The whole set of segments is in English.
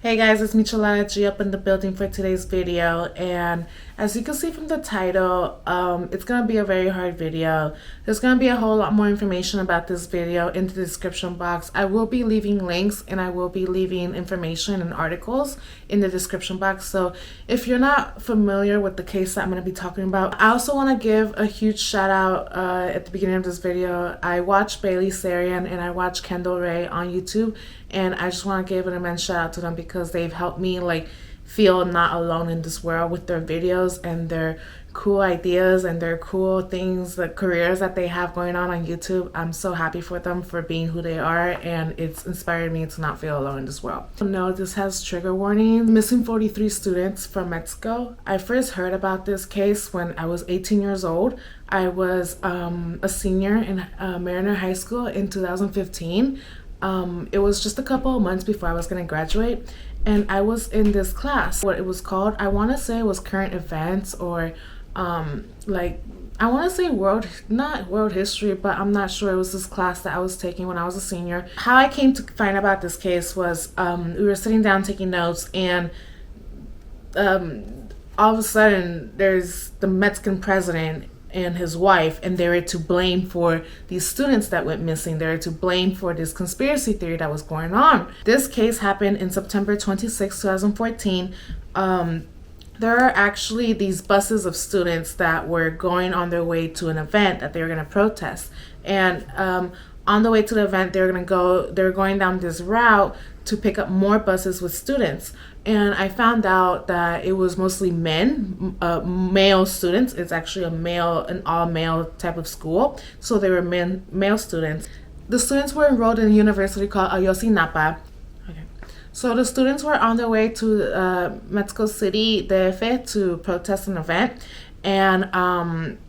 Hey guys, it's Michelada G up in the building for today's video, and as you can see from the title, it's gonna be a very hard video. There's gonna be a whole lot more information about this video in the description box. I will be leaving links and I will be leaving information and articles in the description box. So if you're not familiar with the case that I'm gonna be talking about, I also want to give a huge shout out at the beginning of this video. I watched Bailey Sarian and I watched Kendall Ray on YouTube, and I just want to give an immense shout out to them because they've helped me feel not alone in this world with their videos and their cool ideas and their cool things, the careers that they have going on YouTube. I'm so happy for them for being who they are, and it's inspired me to not feel alone in this world. No, this has trigger warning. Missing 43 students from Mexico. I first heard about this case when I was 18 years old. I was a senior in Mariner High School in 2015. It was just a couple of months before I was going to graduate, and I was in this class. What it was called, I want to say it was current events, or I want to say not world history, but I'm not sure. It was this class that I was taking when I was a senior. How I came to find out about this case was we were sitting down taking notes, and all of a sudden there's the Mexican president and his wife, and they were to blame for these students that went missing. They were to blame for this conspiracy theory that was going on. This case happened in September 26, 2014. There are actually these buses of students that were going on their way to an event that they were going to protest, and on the way to the event they were going down this route to pick up more buses with students. And I found out that it was mostly men, male students. It's actually an all-male type of school, so they were male students. The students were enrolled in a university called Ayotzinapa. Okay. So the students were on their way to Mexico City, DF, to protest an event, and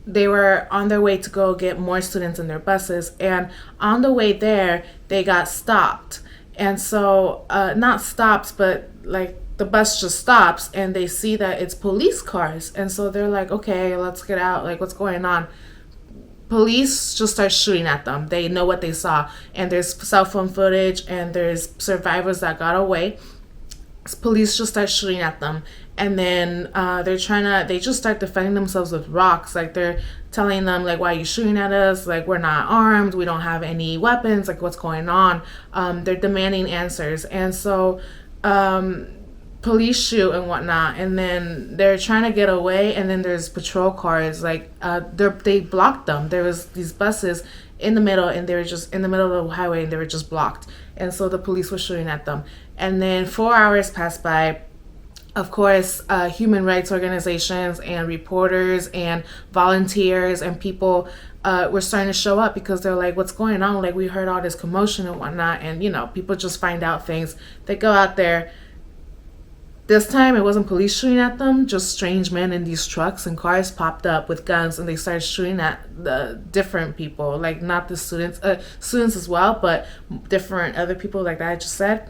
they were on their way to go get more students in their buses. And on the way there, they got stopped. And so, not stopped, but the bus just stops and they see that it's police cars. And so they're like, okay, let's get out. What's going on? Police just start shooting at them. They know what they saw. And there's cell phone footage and there's survivors that got away. Police just start shooting at them. And then they just start defending themselves with rocks. They're telling them, why are you shooting at us? We're not armed. We don't have any weapons. What's going on? They're demanding answers. And so police shoot and whatnot. And then they're trying to get away. And then there's patrol cars. They blocked them. There was these buses in the middle, and they were just in the middle of the highway, and they were just blocked. And so the police were shooting at them. And then 4 hours passed by. Of course, human rights organizations and reporters and volunteers and people were starting to show up because they're like, what's going on? We heard all this commotion and whatnot. And, people just find out things. They go out there. This time, it wasn't police shooting at them. Just strange men in these trucks and cars popped up with guns, and they started shooting at the different people. Not the students, students as well, but different other people that I just said.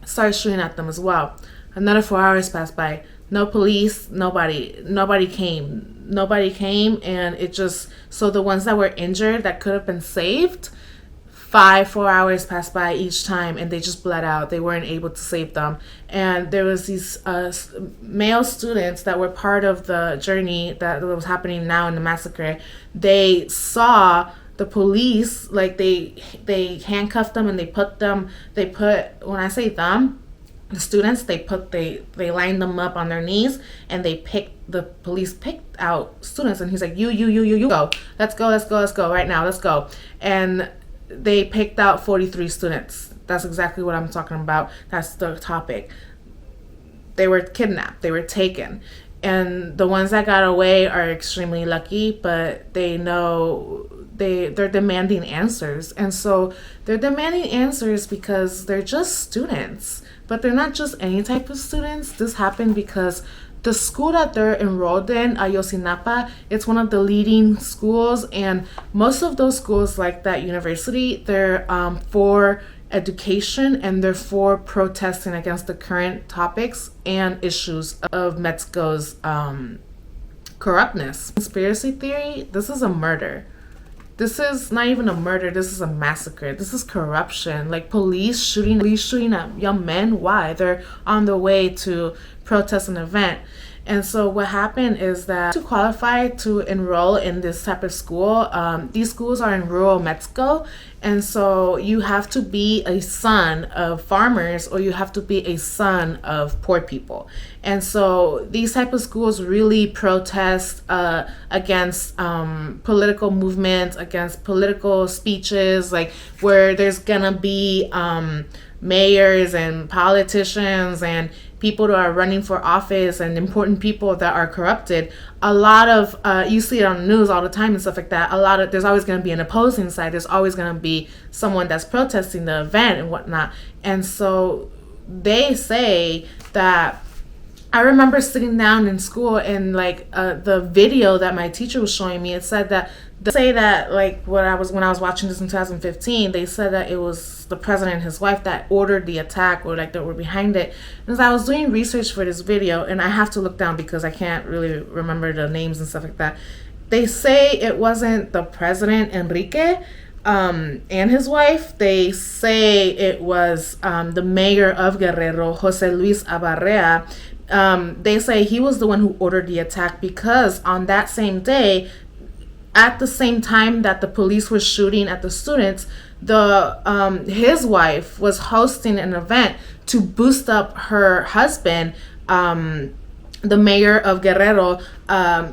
Started shooting at them as well. Another 4 hours passed by. No police, nobody came. And so the ones that were injured that could have been saved, 4 hours passed by each time, and they just bled out. They weren't able to save them. And there was these male students that were part of the journey that was happening now in the massacre. They saw the police, they handcuffed them, and when I say them, the students, they lined them up on their knees, and the police picked out students, and he's like, you go, let's go right now, let's go. And they picked out 43 students. That's exactly what I'm talking about. That's the topic. They were kidnapped, they were taken, and the ones that got away are extremely lucky, but they know they're demanding answers. And so they're demanding answers because they're just students. But they're not just any type of students. This happened because the school that they're enrolled in, Ayotzinapa, it's one of the leading schools. And most of those schools, like that university, they're for education, and they're for protesting against the current topics and issues of Mexico's corruptness. Conspiracy theory, this is a murder. This is not even a murder. This is a massacre. This is corruption. Like police shooting at young men. Why? They're on the way to protest an event. And so what happened is that to qualify to enroll in this type of school, these schools are in rural Mexico. And so you have to be a son of farmers or you have to be a son of poor people. And so these type of schools really protest against political movements, against political speeches, like where there's gonna be mayors and politicians and people that are running for office and important people that are corrupted. A lot of you see it on the news all the time and stuff like that. There's always going to be an opposing side. There's always going to be someone that's protesting the event and whatnot. And so they say that, I remember sitting down in school and like the video that my teacher was showing me, it said that like when I was watching this in 2015, they said that it was the president and his wife that ordered the attack or like that were behind it. And as I was doing research for this video, and I have to look down because I can't really remember the names and stuff like that, they say it wasn't the president Enrique and his wife. They say it was the mayor of Guerrero, Jose Luis Abarrea. They say he was the one who ordered the attack because on that same day, at the same time that the police were shooting at the students, his wife was hosting an event to boost up her husband, the mayor of Guerrero,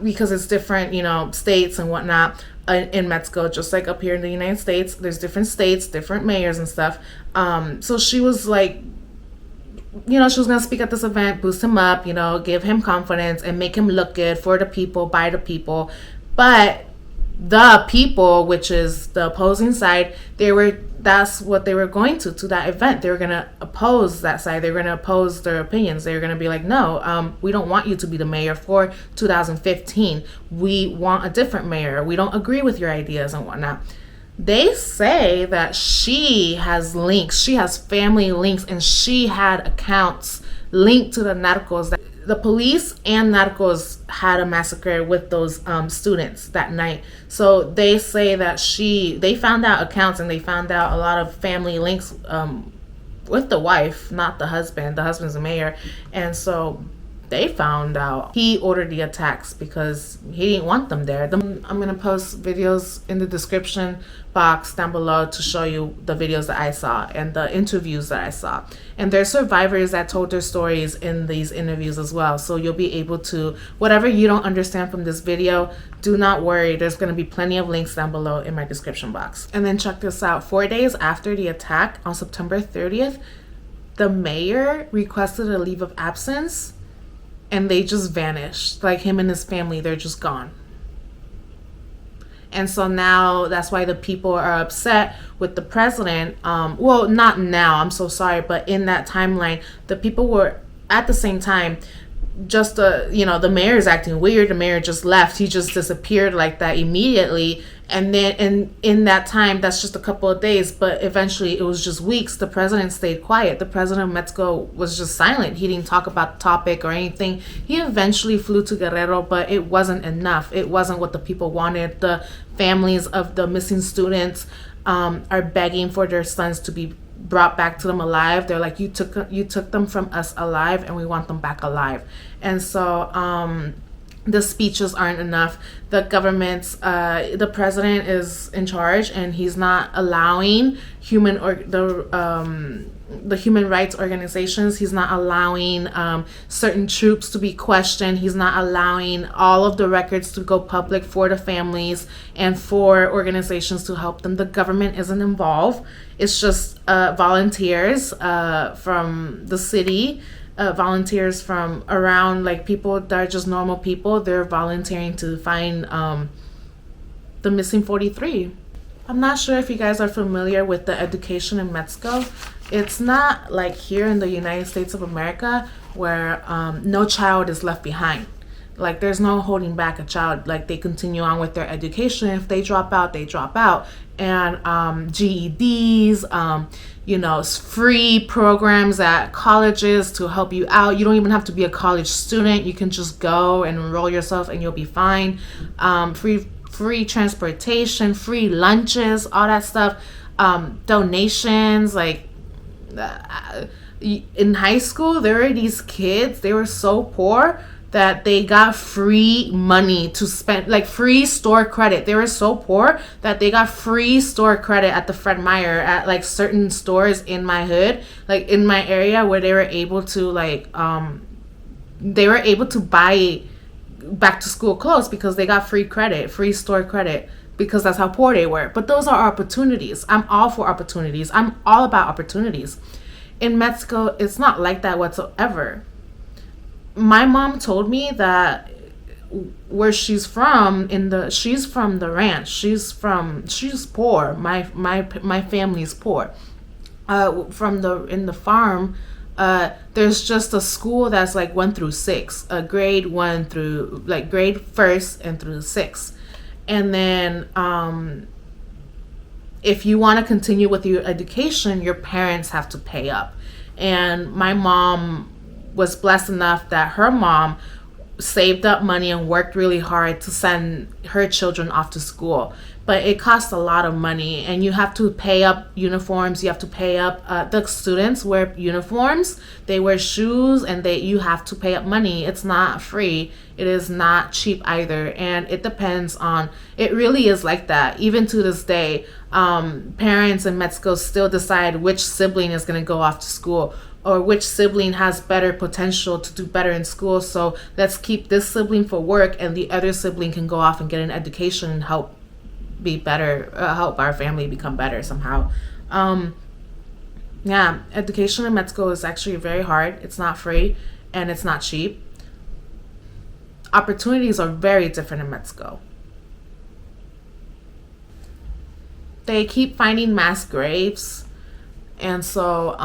because it's different, states and whatnot in Mexico, just like up here in the United States. There's different states, different mayors and stuff. So she was like, she was going to speak at this event, boost him up, give him confidence and make him look good for the people, by the people. But the people, which is the opposing side, that's what they were going to that event. They were going to oppose that side. They were going to oppose their opinions. They were going to be like, no, we don't want you to be the mayor for 2015. We want a different mayor. We don't agree with your ideas and whatnot. They say that she has links. She has family links, and she had accounts linked to the narcos. The police and narcos had a massacre with those students that night. So they say that they found out accounts and they found out a lot of family links with the wife, not the husband. The husband's a mayor. And so they found out he ordered the attacks because he didn't want them there. I'm going to post videos in the description box down below to show you the videos that I saw and the interviews that I saw. And there's survivors that told their stories in these interviews as well. So you'll be able to, whatever you don't understand from this video, do not worry. There's going to be plenty of links down below in my description box. And then check this out. 4 days after the attack on September 30th, the mayor requested a leave of absence and they just vanished. Like him and his family, they're just gone. And so now that's why the people are upset with the president. Well, not now, I'm so sorry, but in that timeline, the people were at the same time, just the mayor's acting weird. The mayor just left. He just disappeared like that immediately. And then in that time, that's just a couple of days, but eventually it was just weeks. The president stayed quiet. The president of Mexico was just silent. He didn't talk about the topic or anything. He eventually flew to Guerrero, but it wasn't enough. It wasn't what the people wanted. The families of the missing students are begging for their sons to be brought back to them alive. They're like, you took them from us alive and we want them back alive. And so the speeches aren't enough. The the president is in charge and he's not allowing the human rights organizations. He's not allowing certain troops to be questioned. He's not allowing all of the records to go public for the families and for organizations to help them. The government isn't involved. It's just volunteers from the city, volunteers from around, like people that are just normal people. They're volunteering to find the missing 43. I'm not sure if you guys are familiar with the education in Mexico. It's not like here in the United States of America where no child is left behind. Like there's no holding back a child. Like they continue on with their education. If they drop out, they drop out. And GEDs, free programs at colleges to help you out. You don't even have to be a college student. You can just go and enroll yourself and you'll be fine. free transportation, free lunches, all that stuff, donations. Like in high school, there were these kids, they were so poor that they got free money to spend, like free store credit. They were so poor that they got free store credit at the Fred Meyer, at like certain stores in my hood, like in my area, where they were able to buy back to school clothes because they got free credit, free store credit, because that's how poor they were. But those are opportunities. I'm all for opportunities. I'm all about opportunities. In Mexico, it's not like that whatsoever. My mom told me that where she's from, she's from the ranch. She's poor. My family's poor. In the farm, there's just a school that's like 1 through 6, grade 1 through like grade 1st and through 6, and then if you want to continue with your education, your parents have to pay up. And my mom was blessed enough that her mom saved up money and worked really hard to send her children off to school. But it costs a lot of money, and you have to pay up uniforms. You have to pay up. The students wear uniforms, they wear shoes, and you have to pay up money. It's not free. It is not cheap either, and it depends on. It really is like that. Even to this day, parents in Mexico still decide which sibling is going to go off to school, or which sibling has better potential to do better in school. So let's keep this sibling for work, and the other sibling can go off and get an education and help be better, help our family become better somehow. Yeah, education in Mexico is actually very hard. It's not free, and it's not cheap. Opportunities are very different in Mexico. They keep finding mass graves. And so,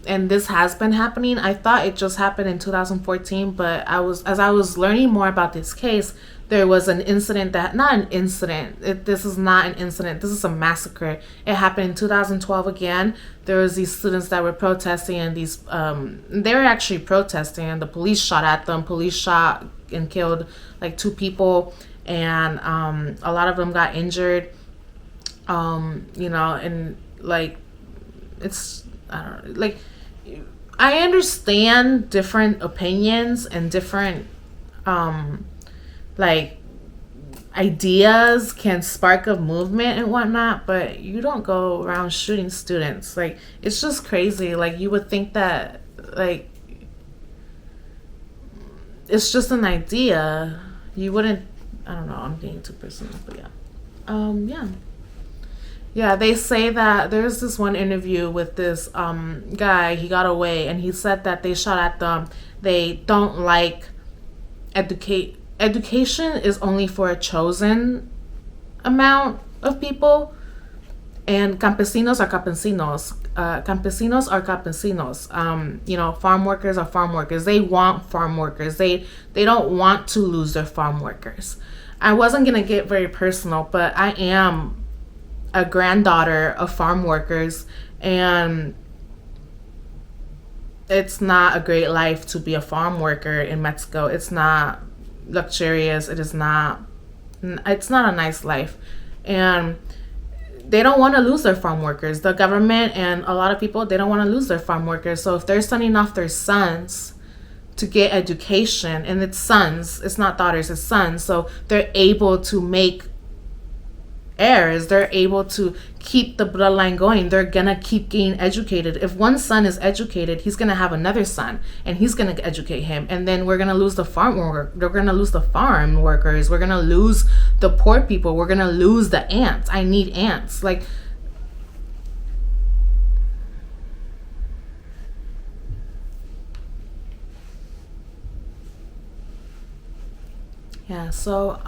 and this has been happening. I thought it just happened in 2014, but as I was learning more about this case, there was an incident this is not an incident. This is a massacre. It happened in 2012 again. There was these students that were protesting, and they were actually protesting, and the police shot at them. Police shot and killed like 2 people, and a lot of them got injured. And like, it's, I don't know, like, I understand different opinions and different like ideas can spark a movement and whatnot, but you don't go around shooting students. Like, it's just crazy. Like, you would think that, like, it's just an idea. You wouldn't, I don't know, I'm being too personal, but yeah. Yeah, they say that there's this one interview with this guy. He got away, and he said that they shot at them. They don't like education is only for a chosen amount of people, and campesinos are campesinos. Campesinos are campesinos. Farm workers are farm workers. They want farm workers. They don't want to lose their farm workers. I wasn't gonna get very personal, but I am a granddaughter of farm workers, and it's not a great life to be a farm worker in Mexico. It's not luxurious. It's not a nice life, and they don't want to lose their farm workers. The government and a lot of people, they don't want to lose their farm workers. So if they're sending off their sons to get education, and it's sons, it's not daughters, it's sons, so they're able to make heirs, they're able to keep the bloodline going. They're gonna keep getting educated. If one son is educated, he's gonna have another son, and he's gonna educate him, and then we're gonna lose the farm worker. We're gonna lose the farm workers. We're gonna lose the poor people. We're gonna lose the ants. I need ants. Like, yeah. So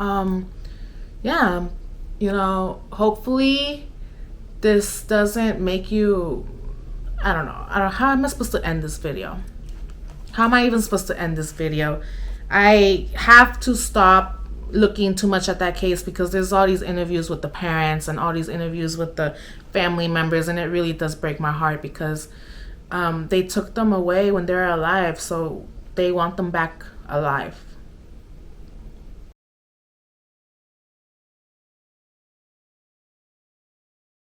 yeah. Hopefully this doesn't make you, I don't know, how am I supposed to end this video? How am I even supposed to end this video? I have to stop looking too much at that case, because there's all these interviews with the parents and all these interviews with the family members, and it really does break my heart, because they took them away when they were alive, so they want them back alive.